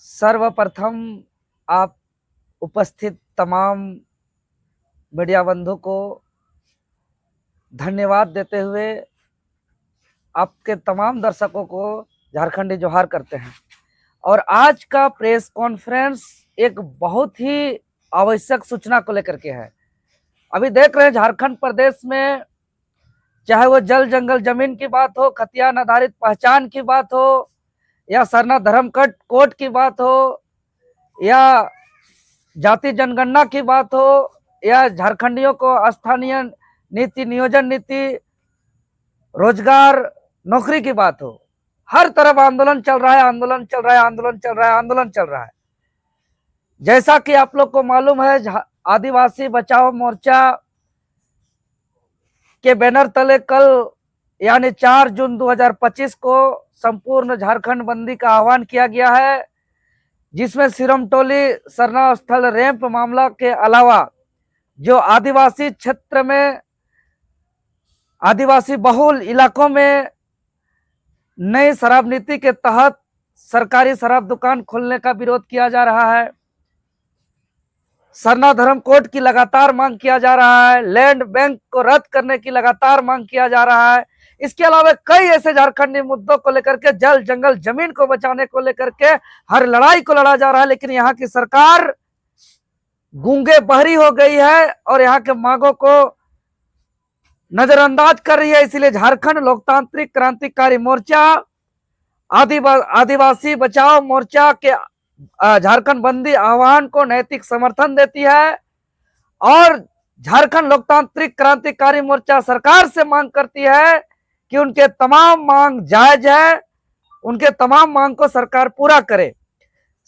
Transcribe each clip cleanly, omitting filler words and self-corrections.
सर्वप्रथम आप उपस्थित तमाम मीडिया बंधु को धन्यवाद देते हुए आपके तमाम दर्शकों को झारखंडी जोहार करते हैं। और आज का प्रेस कॉन्फ्रेंस एक बहुत ही आवश्यक सूचना को लेकर के है। अभी देख रहे हैं झारखंड प्रदेश में, चाहे वो जल जंगल जमीन की बात हो, खतियान आधारित पहचान की बात हो, या सरना धर्म कोड की बात हो, या जाति जनगणना की बात हो, या झारखंडियों को स्थानीय नीति, नियोजन नीति, रोजगार, नौकरी की बात हो, हर तरफ आंदोलन चल रहा है, आंदोलन चल रहा है, आंदोलन चल रहा है, आंदोलन चल रहा है। जैसा कि आप लोग को मालूम है, आदिवासी बचाओ मोर्चा के बैनर तले कल यानी 4 जून 2025 को संपूर्ण झारखंड बंदी का आह्वान किया गया है, जिसमें सिरमटोली सरना स्थल रैंप मामला के अलावा जो आदिवासी क्षेत्र में, आदिवासी बहुल इलाकों में नई शराब नीति के तहत सरकारी शराब दुकान खोलने का विरोध किया जा रहा है। सरना धर्म कोड की लगातार मांग किया जा रहा है। लैंड बैंक को रद्द करने की लगातार मांग किया जा रहा है। इसके अलावा कई ऐसे झारखंडी मुद्दों को लेकर के, जल जंगल जमीन को बचाने को लेकर के हर लड़ाई को लड़ा जा रहा है। लेकिन यहाँ की सरकार गूंगे बहरी हो गई है और यहाँ के मांगों को नजरअंदाज कर रही है। इसलिए झारखंड लोकतांत्रिक क्रांतिकारी मोर्चा, आदिवासी बचाओ मोर्चा के झारखंड बंदी आह्वान को नैतिक समर्थन देती है और झारखंड लोकतांत्रिक क्रांतिकारी मोर्चा सरकार से मांग करती है कि उनके तमाम मांग जायज है, उनके तमाम मांग को सरकार पूरा करे।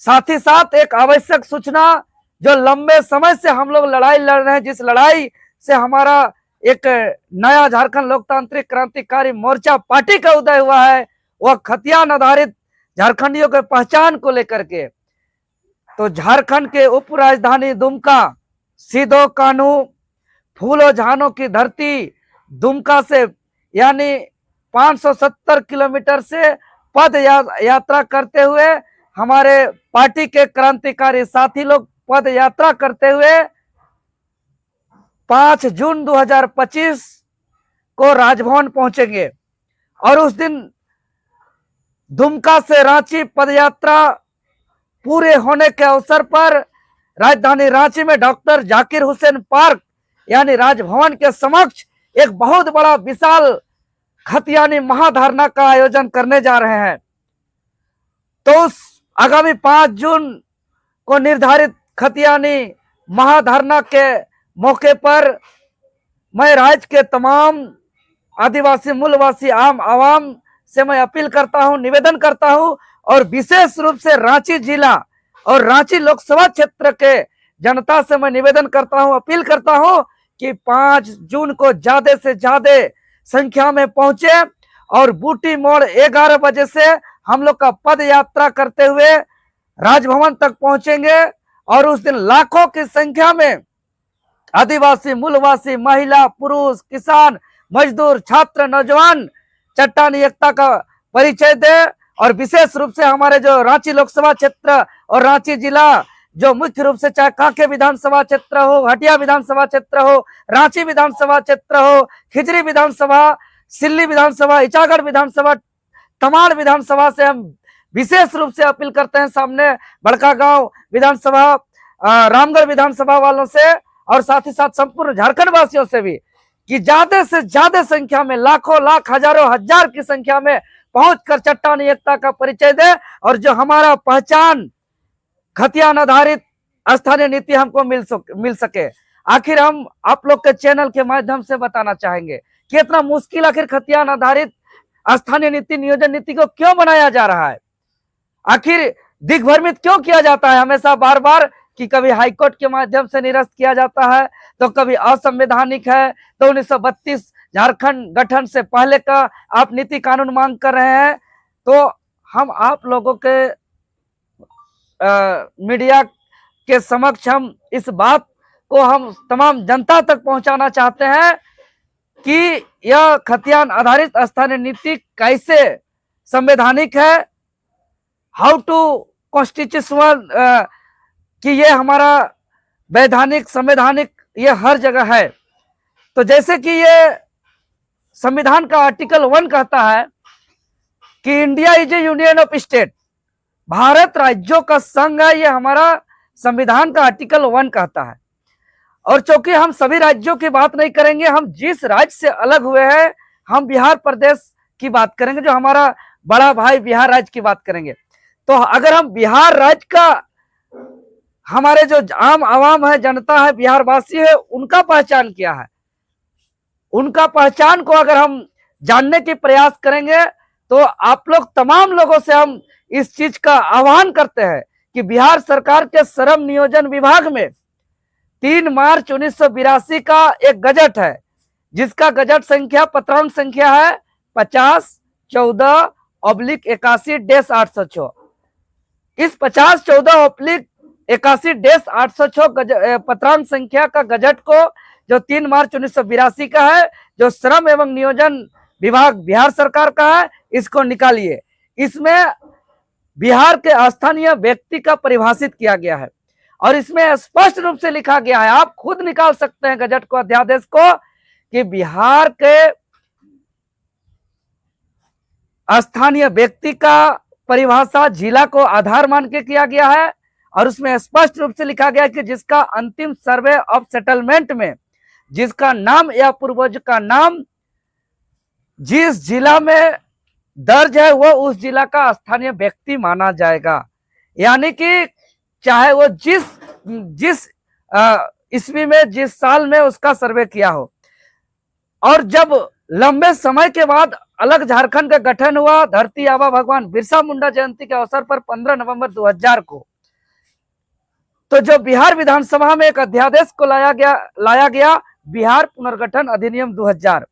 साथ ही साथ एक आवश्यक सूचना, जो लंबे समय से हम लोग लड़ाई लड़ रहे हैं, जिस लड़ाई से हमारा एक नया झारखंड लोकतांत्रिक क्रांतिकारी मोर्चा पार्टी का उदय हुआ है, वह खतियान आधारित झारखंडियों के पहचान को लेकर के। तो झारखंड के उप राजधानी दुमका, सीधो कानू, फूलों झानों की धरती दुमका से यानी 570 किलोमीटर से पद यात्रा करते हुए हमारे पार्टी के क्रांतिकारी साथी लोग पद यात्रा करते हुए 5 जून 2025 को राजभवन पहुंचेंगे। और उस दिन दुमका से रांची पदयात्रा पूरे होने के अवसर पर राजधानी रांची में डॉक्टर जाकिर हुसैन पार्क यानी राजभवन के समक्ष एक बहुत बड़ा विशाल खतियानी महाधरना का आयोजन करने जा रहे हैं। तो उस आगामी 5 जून को निर्धारित खतियानी महाधरना के मौके पर मैं राज्य के तमाम आदिवासी मूलवासी आम आवाम से मैं अपील करता हूं, निवेदन करता हूं और विशेष रूप से रांची जिला और रांची लोकसभा क्षेत्र के जनता से मैं निवेदन करता हूं, अपील करता हूं कि 5 जून को ज्यादा से ज्यादा संख्या में पहुंचे और बूटी मोड़ 11 बजे से हम लोग का पद यात्रा करते हुए राजभवन तक पहुंचेंगे। और उस दिन लाखों की संख्या में आदिवासी मूलवासी, महिला, पुरुष, किसान, मजदूर, छात्र, नौजवान चट्टानी एकता का परिचय दे। और विशेष रूप से हमारे जो रांची लोकसभा क्षेत्र और रांची जिला, जो मुख्य रूप से चाहे कांके विधानसभा क्षेत्र हो, हटिया विधानसभा क्षेत्र हो, रांची विधानसभा क्षेत्र हो, खिजरी विधानसभा, सिल्ली विधानसभा, इचागढ़ विधानसभा, तमाड़ विधानसभा से हम विशेष रूप से अपील करते हैं, सामने बड़कागांव विधानसभा, रामगढ़ विधानसभा वालों से और साथ ही साथ संपूर्ण झारखंड वासियों से भी कि ज्यादा से ज्यादा संख्या में, लाखों, लाख, हजारों, हजार की संख्या में पहुंचकर चट्टानी एकता का परिचय दे और जो हमारा पहचान खतियान आधारित स्थानीय नीति हमको मिल सके। आखिर हम आप लोग के चैनल के माध्यम से बताना चाहेंगे कि इतना मुश्किल आखिर खतियान आधारित स्थानीय नीति, नियोजन नीति को क्यों बनाया जा रहा है? आखिर दिग्भ्रमित क्यों किया जाता है हमेशा बार बार कि कभी हाईकोर्ट के माध्यम से निरस्त किया जाता है, तो कभी असंवैधानिक है, तो 1932 झारखंड गठन से पहले का आप नीति कानून मांग कर रहे हैं। तो हम आप लोगों के मीडिया के समक्ष हम इस बात को हम तमाम जनता तक पहुंचाना चाहते हैं कि यह खतियान आधारित स्थानीय नीति कैसे संवैधानिक है। हाउ टू कॉन्स्टिट्यूशनल, कि ये हमारा वैधानिक संवैधानिक ये हर जगह है। तो जैसे कि ये संविधान का आर्टिकल 1 कहता है कि India is A union of state, Bharat राज्यों का संघ है, ये हमारा संविधान का आर्टिकल 1 कहता है। और चूंकि हम सभी राज्यों की बात नहीं करेंगे, हम जिस राज्य से अलग हुए हैं, हम बिहार प्रदेश की बात करेंगे, जो हमारा बड़ा भाई बिहार राज्य की बात करेंगे। तो अगर हम बिहार राज्य का, हमारे जो आम आवाम है, जनता है, बिहार वासी है, उनका पहचान क्या है, उनका पहचान को अगर हम जानने की प्रयास करेंगे, तो आप लोग तमाम लोगों से हम इस चीज का आह्वान करते हैं कि बिहार सरकार के श्रम नियोजन विभाग में 3 मार्च 1982 का एक गजट है, जिसका गजट संख्या पत्रांक संख्या है 5014/81-806। इस 5014/81-806 पत्रांक संख्या का गजट को, जो 3 मार्च 1982 का है, जो श्रम एवं नियोजन विभाग बिहार सरकार का है, इसको निकालिए। इसमें बिहार के स्थानीय व्यक्ति का परिभाषित किया गया है और इसमें स्पष्ट रूप से लिखा गया है, आप खुद निकाल सकते हैं गजट को, अध्यादेश को, कि बिहार के स्थानीय व्यक्ति का परिभाषा जिला को आधार मान के किया गया है। और उसमें स्पष्ट रूप से लिखा गया है कि जिसका अंतिम सर्वे ऑफ सेटलमेंट में जिसका नाम या पूर्वज का नाम जिस जिला में दर्ज है, वो उस जिला का स्थानीय व्यक्ति माना जाएगा। यानी कि चाहे वो जिस ईस्वी में, जिस साल में उसका सर्वे किया हो। और जब लंबे समय के बाद अलग झारखंड का गठन हुआ, धरती आबा भगवान बिरसा मुंडा जयंती के अवसर पर 15 नवंबर 2000 को, तो जो बिहार विधानसभा में एक अध्यादेश को लाया गया बिहार पुनर्गठन अधिनियम 2000।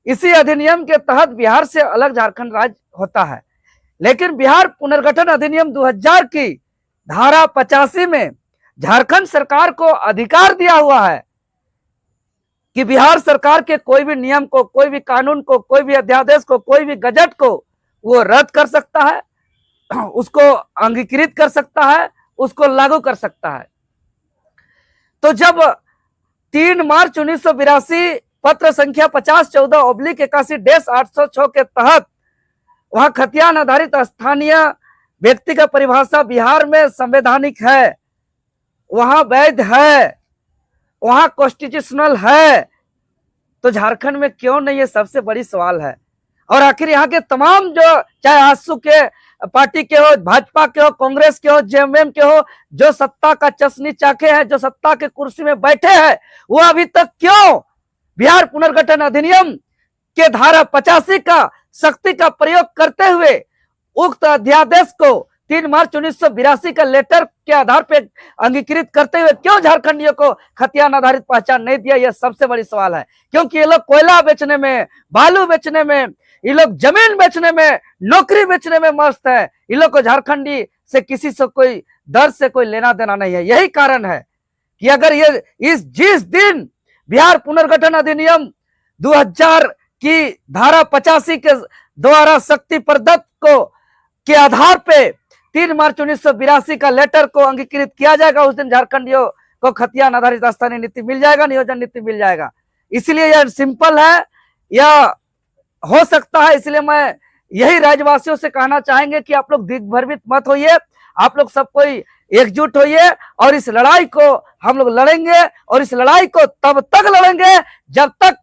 इसी अधिनियम के तहत बिहार से अलग झारखंड राज्य होता है। लेकिन बिहार पुनर्गठन अधिनियम 2000 की धारा 85 में झारखंड सरकार को अधिकार दिया हुआ है कि बिहार सरकार के कोई भी नियम को, कोई भी कानून को, कोई भी अध्यादेश को, कोई भी गजट को वो रद्द कर सकता है, उसको अंगीकृत कर सकता है, उसको लागू कर सकता है। तो जब 3 मार्च 1982 पत्र संख्या 5014/81-806 के तहत वहां खतियान आधारित स्थानीय व्यक्ति का परिभाषा बिहार में संवैधानिक है, वहां वैध है, वहां कॉन्स्टिट्यूशनल है, तो झारखंड में क्यों नहीं, ये सबसे बड़ी सवाल है। और आखिर यहाँ के तमाम जो, चाहे आजसू के पार्टी के हो, भाजपा के हो, कांग्रेस के हो, जेएमएम के हो, जो सत्ता का चसनी चाके हैं, जो सत्ता के कुर्सी में बैठे हैं, वो अभी तक क्यों बिहार पुनर्गठन अधिनियम के धारा 85 का शक्ति का प्रयोग करते हुए उक्त अध्यादेश को 3 मार्च 1982 का लेटर के आधार पर अंगीकृत करते हुए क्यों झारखंडियों को खतियान आधारित पहचान नहीं दिया, यह सबसे बड़ी सवाल है। क्योंकि ये लोग कोयला बेचने में, बालू बेचने में, ये लोग जमीन बेचने में, नौकरी बेचने में मस्त है। ये लोग को झारखंडी से किसी से कोई दर्द से कोई लेना देना नहीं है। यही कारण है कि अगर ये जिस दिन बिहार पुनर्गठन अधिनियम 2000 की धारा 85 के द्वारा शक्ति प्रदत्त को के आधार पे 3 मार्च 1982 का लेटर को अंगीकृत किया जाएगा, उस दिन झारखंडियों को खतियान आधारित स्थानीय नीति मिल जाएगा, नियोजन नीति मिल जाएगा। इसलिए यह सिंपल है, यह हो सकता है। इसलिए मैं यही राज्यवासियों से कहना चाहेंगे कि आप लोग दिग्भ्रमित मत होइए, आप लोग सब कोई एकजुट होइए और इस लड़ाई को हम लोग लड़ेंगे। और इस लड़ाई को तब तक लड़ेंगे जब तक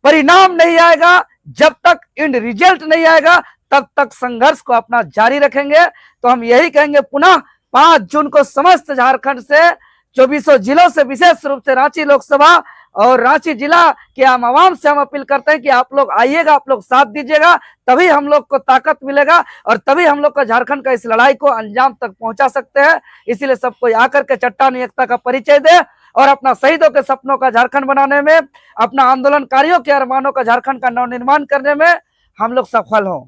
परिणाम नहीं आएगा, जब तक एंड रिजल्ट नहीं आएगा, तब तक संघर्ष को अपना जारी रखेंगे। तो हम यही कहेंगे, पुनः 5 जून को समस्त झारखंड से 24 जिलों से, विशेष रूप से रांची लोकसभा और रांची जिला के आम आवाम से हम अपील करते हैं कि आप लोग आइएगा, आप लोग साथ दीजिएगा, तभी हम लोग को ताकत मिलेगा और तभी हम लोग को झारखंड का इस लड़ाई को अंजाम तक पहुंचा सकते हैं। इसीलिए सबको आकर के चट्टान एकता का परिचय दे और अपना शहीदों के सपनों का झारखंड बनाने में, अपना आंदोलनकारियों के अरमानों का झारखंड का नवनिर्माण करने में हम लोग सफल हों।